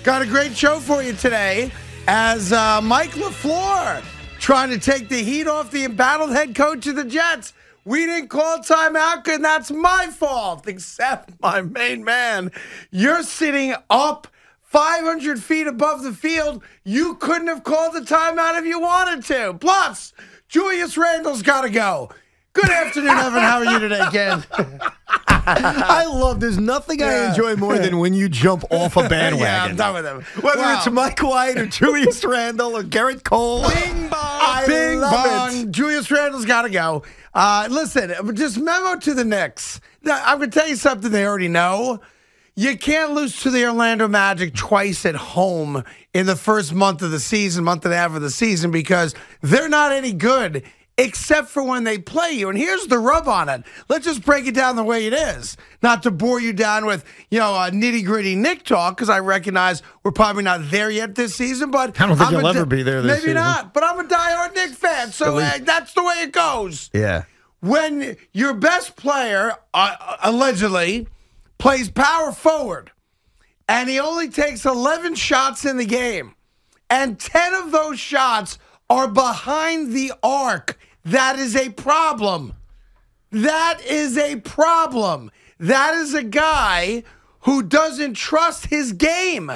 Got a great show for you today as Mike LaFleur trying to take the heat off the embattled head coach of the Jets. We didn't call timeout, and that's my fault, except my main man. You're sitting up 500 feet above the field. You couldn't have called the timeout if you wanted to. Plus, Julius Randle's got to go. Good afternoon, Evan. How are you today, Ken? I love there's nothing I enjoy more than when you jump off a bandwagon. Yeah, I'm done with him. Whether it's Mike White or Julius Randle or Garrett Cole. Bing bong. Bing bong. Julius Randle's got to go. Listen, just memo to the Knicks. Now, I'm going to tell you something they already know. You can't lose to the Orlando Magic twice at home in the first month of the season, month and a half of the season, because they're not any good except for when they play you. And here's the rub on it. Let's just break it down the way it is. Not to bore you down with, nitty-gritty Knick talk, because I recognize we're probably not there yet this season. But I don't think you'll ever be there this season. Maybe not, but I'm a diehard Knicks fan, so that's the way it goes. Yeah. When your best player, allegedly, plays power forward, and he only takes 11 shots in the game, and 10 of those shots are behind the arc, that is a problem. That is a problem. That is a guy who doesn't trust his game.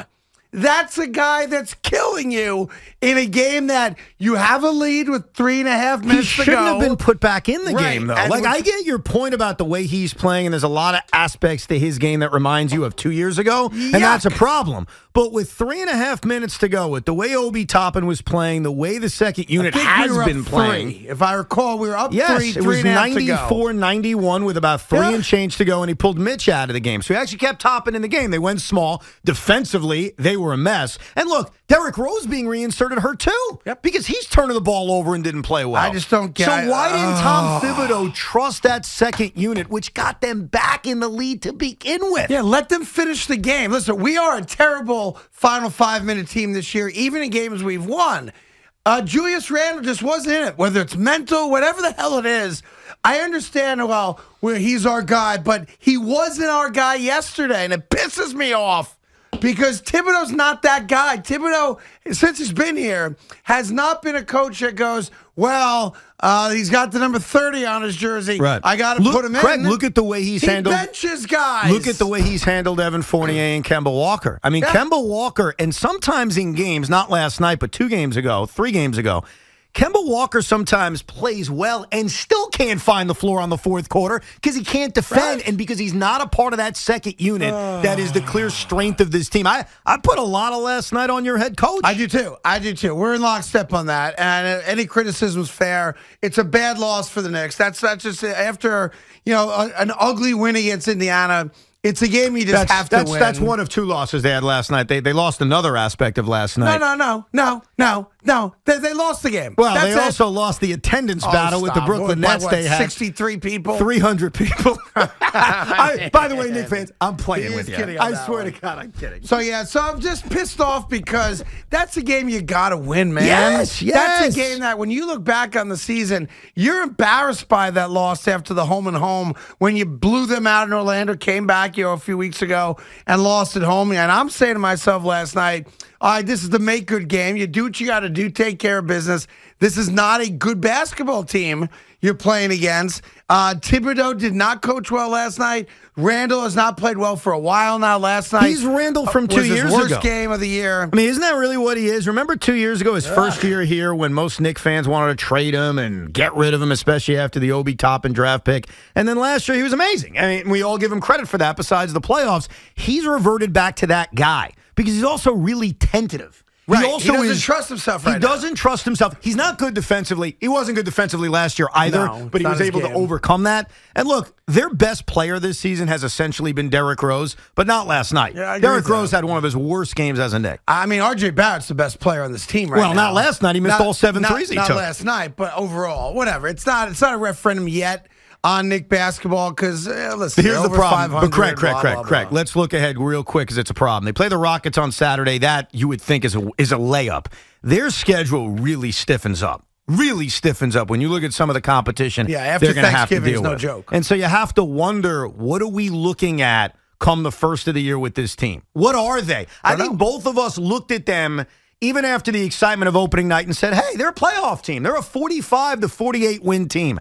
That's a guy that's killing you in a game that you have a lead with 3.5 minutes to go. He shouldn't have been put back in the game, though. And I get your point about the way he's playing, and there's a lot of aspects to his game that reminds you of 2 years ago, and that's a problem. But with 3.5 minutes to go, with the way Obi Toppin was playing, the way the second unit has been playing. If I recall, we were up 3, it was 94-91 with about 3 and change to go, and he pulled Mitch out of the game. So he actually kept Toppin in the game. They went small. Defensively, they were a mess. And look, Derrick Rose being reinserted hurt too. Yep. Because he's turning the ball over and didn't play well. I just don't get it. So why didn't Tom Thibodeau trust that second unit, which got them back in the lead to begin with? Yeah, let them finish the game. Listen, we are a terrible final 5-minute team this year, even in games we've won. Julius Randle just wasn't in it, whether it's mental, whatever the hell it is. I understand, where he's our guy, but he wasn't our guy yesterday, and it pisses me off. Because Thibodeau's not that guy. Thibodeau, since he's been here, has not been a coach that goes, he's got the number 30 on his jersey. Right. I got to put him in. Craig, look at the way he's handled. He benches guys. Look at the way he's handled Evan Fournier and Kemba Walker. I mean, Kemba Walker, and sometimes in games, not last night, but 3 games ago, Kemba Walker sometimes plays well and still can't find the floor on the fourth quarter because he can't defend and because he's not a part of that second unit that is the clear strength of this team. I put a lot of last night on your head coach. I do too. We're in lockstep on that, and any criticism is fair. It's a bad loss for the Knicks. That's just after an ugly win against Indiana. It's a game you just have to win. That's one of 2 losses they had last night. They lost another aspect of last night. No. They lost the game. Well, they also lost the attendance battle with the Brooklyn Nets. They had 63 people. 300 people. By the way, Knicks fans, I'm playing with you. I swear to God, I'm kidding. So I'm just pissed off because that's a game you got to win, man. Yes. That's a game that when you look back on the season, you're embarrassed by that loss after the home and home when you blew them out in Orlando, came back a few weeks ago and lost at home. And I'm saying to myself last night, all right, this is the make good game. You do what you got to do, take care of business. This is not a good basketball team you're playing against. Thibodeau did not coach well last night. Randle has not played well for a while now. Last night, he's Randle from 2 years ago. Worst game of the year. I mean, isn't that really what he is? Remember 2 years ago, his first year here, when most Knicks fans wanted to trade him and get rid of him, especially after the Obi Toppin draft pick. And then last year, he was amazing. I mean, we all give him credit for that. Besides the playoffs, he's reverted back to that guy because he's also really tentative. Right. He doesn't trust himself right now. He doesn't trust himself. He's not good defensively. He wasn't good defensively last year either, but he was able to overcome that. And look, their best player this season has essentially been Derrick Rose, but not last night. Yeah, Derrick Rose had one of his worst games as a Knick. I mean, R.J. Barrett's the best player on this team right now. Well, not last night. He missed all 7 threes he took. Not last night, but overall, whatever. It's not a referendum yet on Knick basketball because, listen, here's the problem. But Craig, blah. let's look ahead real quick because it's a problem. They play the Rockets on Saturday. That you would think is a layup. Their schedule really stiffens up. When you look at some of the competition. Yeah, after they're going to have to Thanksgiving deal is no with. joke. And so you have to wonder, what are we looking at come the first of the year with this team? What are they? I think both of us looked at them even after the excitement of opening night and said, hey, they're a playoff team. They're a 45 to 48 win team.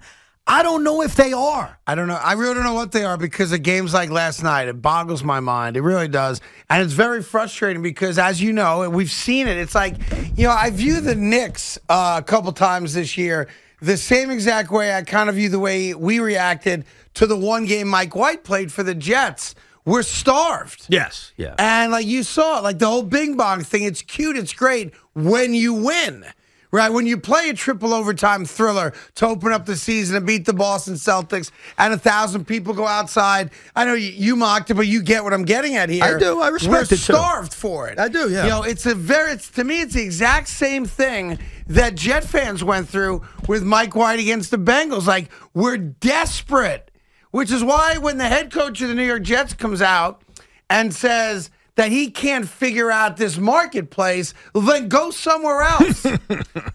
I don't know if they are. I don't know. I really don't know what they are because of games like last night. It boggles my mind. It really does. And it's very frustrating because, as you know, and we've seen it, it's like, I view the Knicks a couple times this year the same exact way I kind of view the way we reacted to the one game Mike White played for the Jets. We're starved. Yes. Yeah. And like you saw, like the whole Bing Bong thing, it's cute, it's great when you win. Right, when you play a triple overtime thriller to open up the season and beat the Boston Celtics and 1,000 people go outside. I know you mocked it, but you get what I'm getting at here. I do. I respect it, too. We're starved for it. I do, yeah. To me, it's the exact same thing that Jet fans went through with Mike White against the Bengals. Like, we're desperate, which is why when the head coach of the New York Jets comes out and says that he can't figure out this marketplace, then go somewhere else.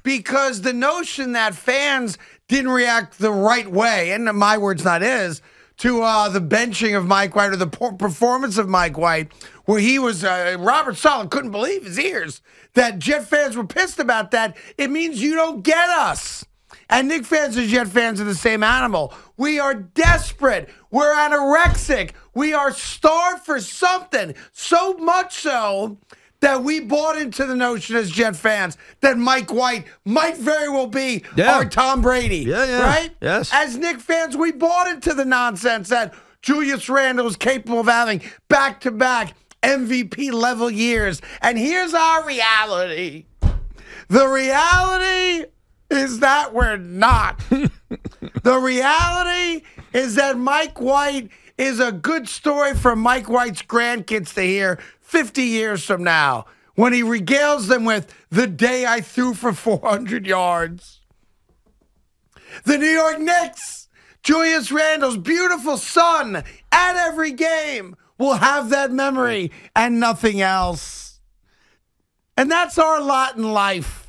Because the notion that fans didn't react the right way, and my words not his, to the benching of Mike White or the performance of Mike White, where he was, Robert Saleh couldn't believe his ears, that Jet fans were pissed about that, it means you don't get us. And Knicks fans and Jet fans are the same animal. We are desperate. We're anorexic. We are starved for something. So much so that we bought into the notion as Jet fans that Mike White might very well be our Tom Brady. Yeah. Right? Yes. As Knicks fans, we bought into the nonsense that Julius Randle is capable of having back-to-back MVP-level years. And here's our reality. The reality is that we're not. The reality is that Mike White is a good story for Mike White's grandkids to hear 50 years from now when he regales them with the day I threw for 400 yards. The New York Knicks, Julius Randle's beautiful son at every game will have that memory and nothing else. And that's our lot in life.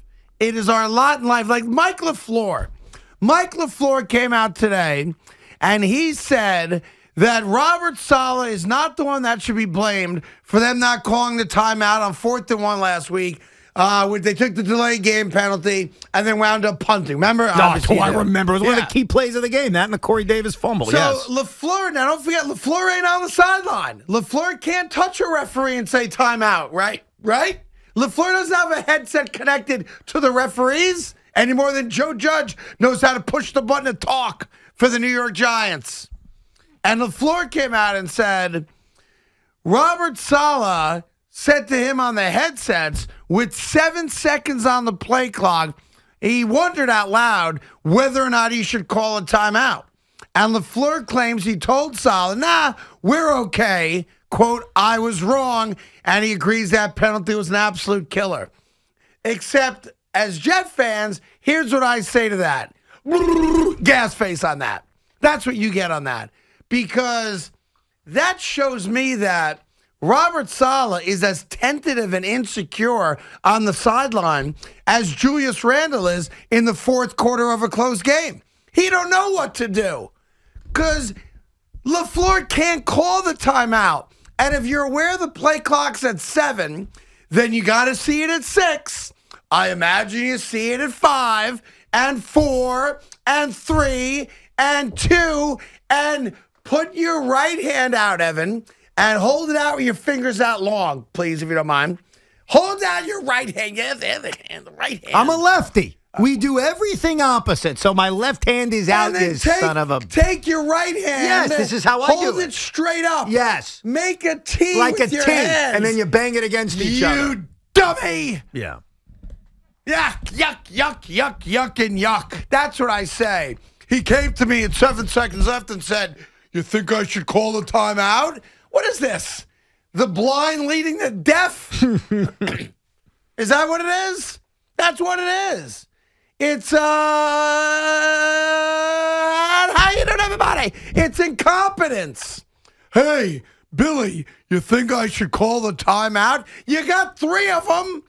It is our lot in life. Like Mike LaFleur. Mike LaFleur came out today and he said that Robert Saleh is not the one that should be blamed for them not calling the timeout on 4th and 1 last week. They took the delay game penalty and then wound up punting. Remember? I remember. It was one of the key plays of the game, that and the Corey Davis fumble. So yes. LaFleur, now don't forget, LaFleur ain't on the sideline. LaFleur can't touch a referee and say timeout, right? Right? LaFleur doesn't have a headset connected to the referees any more than Joe Judge knows how to push the button and talk for the New York Giants. And LaFleur came out and said, Robert Saleh said to him on the headsets with 7 seconds on the play clock, he wondered out loud whether or not he should call a timeout. And LaFleur claims he told Saleh, nah, we're okay. Quote, I was wrong, and he agrees that penalty was an absolute killer. Except, as Jet fans, here's what I say to that. Gas face on that. That's what you get on that. Because that shows me that Robert Saleh is as tentative and insecure on the sideline as Julius Randle is in the fourth quarter of a close game. He don't know what to do because LaFleur can't call the timeout. And if you're aware the play clock's at 7, then you got to see it at 6. I imagine you see it at 5 and 4 and 3 and 2 and put your right hand out, Evan, and hold it out with your fingers out long, please, if you don't mind. Hold out your right hand. Yeah, the other hand, the right hand. I'm a lefty. We do everything opposite, so my left hand is out, you son of a... Take your right hand. Yes, this is how I do it. Hold it straight up. Yes. Make a T like with a your T, hands. and then you bang it against each other. You dummy. Yeah. Yuck, and yuck. That's what I say. He came to me at 7 seconds left and said, you think I should call the timeout? What is this? The blind leading the deaf? Is that what it is? That's what it is. It's, how you doing, everybody? It's incompetence. Hey, Billy, you think I should call the timeout? You got 3 of them.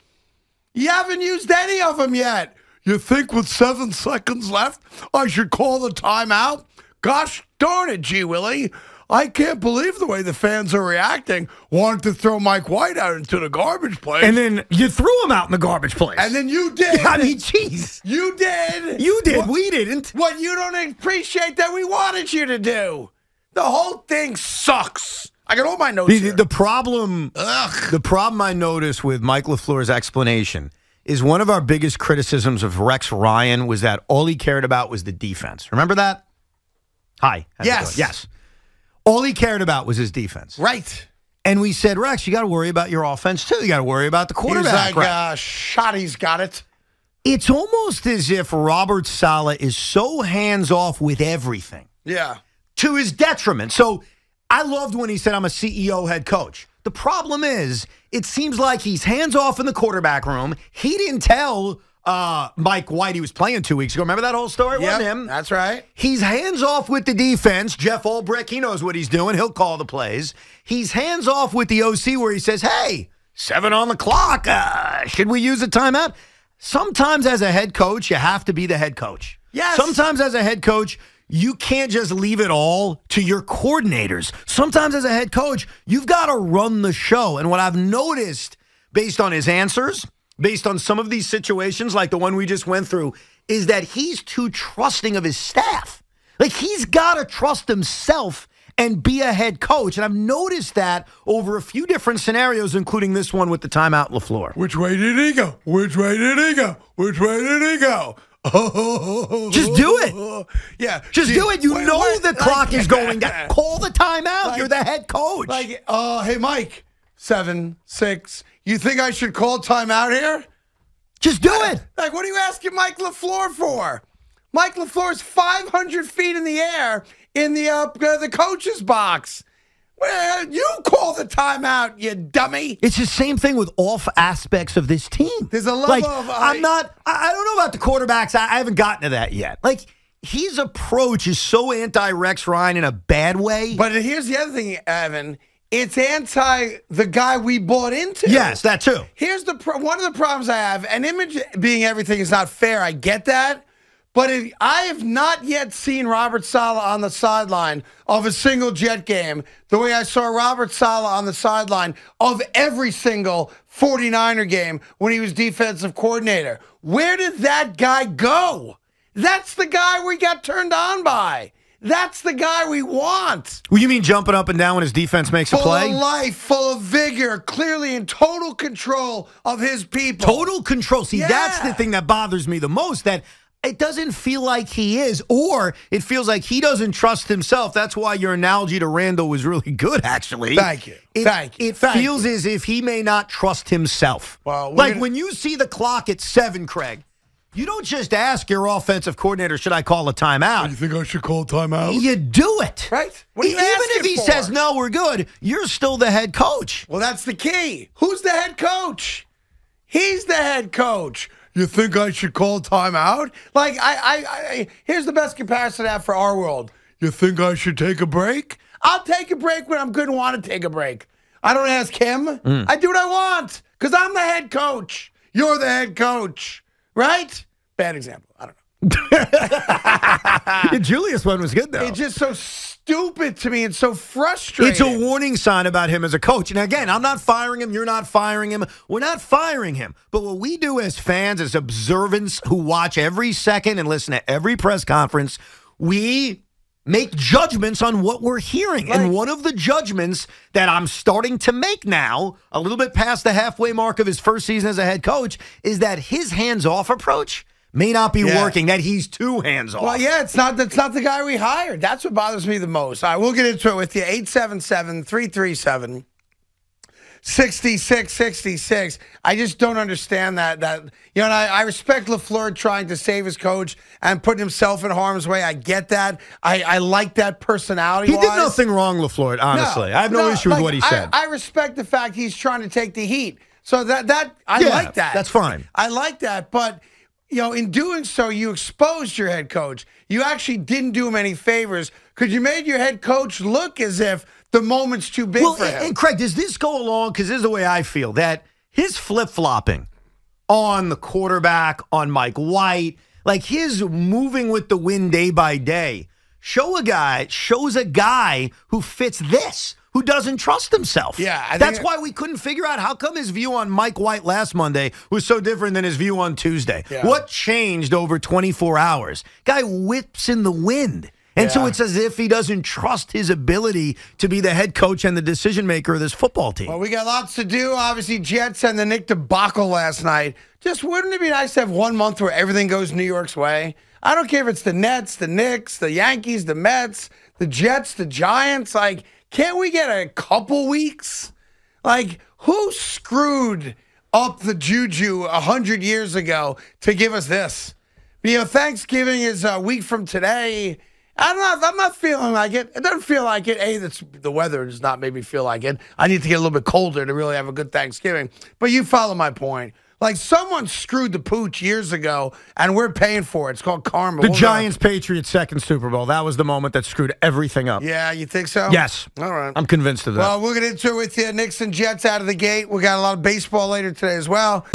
You haven't used any of them yet. You think with 7 seconds left, I should call the timeout? Gosh darn it, G. Willie. I can't believe the way the fans are reacting. Wanted to throw Mike White out into the garbage place. And then you threw him out in the garbage place. And then you did. I mean, jeez. You did. You did. We didn't. What you don't appreciate that we wanted you to do. The whole thing sucks. I got all my notes here. The problem I noticed with Mike LaFleur's explanation is one of our biggest criticisms of Rex Ryan was that all he cared about was the defense. Remember that? Hi. Yes. Yes. All he cared about was his defense. Right. And we said, Rex, you got to worry about your offense, too. You got to worry about the quarterback. He's like, Shotty's got it. It's almost as if Robert Saleh is so hands-off with everything. Yeah. To his detriment. So I loved when he said, I'm a CEO head coach. The problem is, it seems like he's hands-off in the quarterback room. He didn't tell Mike White he was playing 2 weeks ago. Remember that whole story? It wasn't him. That's right. He's hands-off with the defense. Jeff Ulbrich, he knows what he's doing. He'll call the plays. He's hands-off with the OC where he says, hey, 7 on the clock. Should we use a timeout? Sometimes as a head coach, you have to be the head coach. Yes. Sometimes as a head coach, you can't just leave it all to your coordinators. Sometimes as a head coach, you've got to run the show. And what I've noticed based on his answers, based on some of these situations like the one we just went through, is that he's too trusting of his staff. Like, he's got to trust himself and be a head coach. And I've noticed that over a few different scenarios, including this one with the timeout LaFleur. Which way did he go? Which way did he go? Which way did he go? Just do it. Yeah. Just do it. You know the clock is going down. Call the timeout. You're the head coach. Like, hey, Mike, 7, 6. You think I should call timeout here? Just do it. Like, what are you asking Mike LaFleur for? Mike LaFleur's 500 feet in the air in the coach's box. Well, you call the timeout, you dummy. It's the same thing with all aspects of this team. There's a level of... I don't know about the quarterbacks. I haven't gotten to that yet. Like, his approach is so anti-Rex Ryan in a bad way. But here's the other thing, Evan. It's anti the guy we bought into. Yes, that too. Here's one of the problems I have. An image being everything is not fair. I get that. But I have not yet seen Robert Saleh on the sideline of a single Jet game the way I saw Robert Saleh on the sideline of every single 49er game when he was defensive coordinator. Where did that guy go? That's the guy we got turned on by. That's the guy we want. Well, you mean jumping up and down when his defense makes a play? Full of life, full of vigor, clearly in total control of his people. Total control. See, that's the thing that bothers me the most, that it doesn't feel like he is, or it feels like he doesn't trust himself. That's why your analogy to Randall was really good, actually. Thank you. It feels as if he may not trust himself. Well, like when you see the clock at 7, Craig, you don't just ask your offensive coordinator, should I call a timeout? You think I should call a timeout? You do it. Right? What are you Even asking if he for? says, no, we're good, you're still the head coach. Well, that's the key. Who's the head coach? He's the head coach. You think I should call timeout? Like, here's the best comparison I have for our world. You think I should take a break? I'll take a break when I'm good and want to take a break. I don't ask him. I do what I want because I'm the head coach. You're the head coach, right? Bad example. I don't know. Julius one was good, though. It's just so stupid to me and so frustrating. It's a warning sign about him as a coach. And again, I'm not firing him. You're not firing him. We're not firing him. But what we do as fans, as observants who watch every second and listen to every press conference, we make judgments on what we're hearing. Right. And one of the judgments that I'm starting to make now, a little bit past the halfway mark of his first season as a head coach, is that his hands-off approach may not be working, that he's too hands-off. Well, yeah, that's not the guy we hired. That's what bothers me the most. All right, we'll get into it with you. 877-337-6666. I just don't understand that. And I respect LaFleur trying to save his coach and putting himself in harm's way. I get that. I like that personality-wise. He did nothing wrong, LaFleur, honestly. I have no issue with what he said. I respect the fact he's trying to take the heat. So I like that. That's fine. I like that, but in doing so, you exposed your head coach. You actually didn't do him any favors because you made your head coach look as if the moment's too big for him. And Craig, does this go along? Because this is the way I feel, that his flip-flopping on the quarterback, on Mike White, like his moving with the wind day by day, shows a guy who fits this, who doesn't trust himself. Yeah, that's why we couldn't figure out how come his view on Mike White last Monday was so different than his view on Tuesday. Yeah. What changed over 24 hours? Guy whips in the wind. And so it's as if he doesn't trust his ability to be the head coach and the decision maker of this football team. Well, we got lots to do. Obviously, Jets and the Knicks debacle last night. Just wouldn't it be nice to have 1 month where everything goes New York's way? I don't care if it's the Nets, the Knicks, the Yankees, the Mets, the Jets, the Giants. Like, can't we get a couple weeks? Like, who screwed up the juju 100 years ago to give us this? You know, Thanksgiving is a week from today. I'm not feeling like it. It doesn't feel like it. The weather does not make me feel like it. I need to get a little bit colder to really have a good Thanksgiving. But you follow my point. Like, someone screwed the pooch years ago, and we're paying for it. It's called karma. The Giants-Patriots second Super Bowl. That was the moment that screwed everything up. Yeah, you think so? Yes. All right. I'm convinced of that. Well, we'll get into it with you. Knicks and Jets out of the gate. We got a lot of baseball later today as well.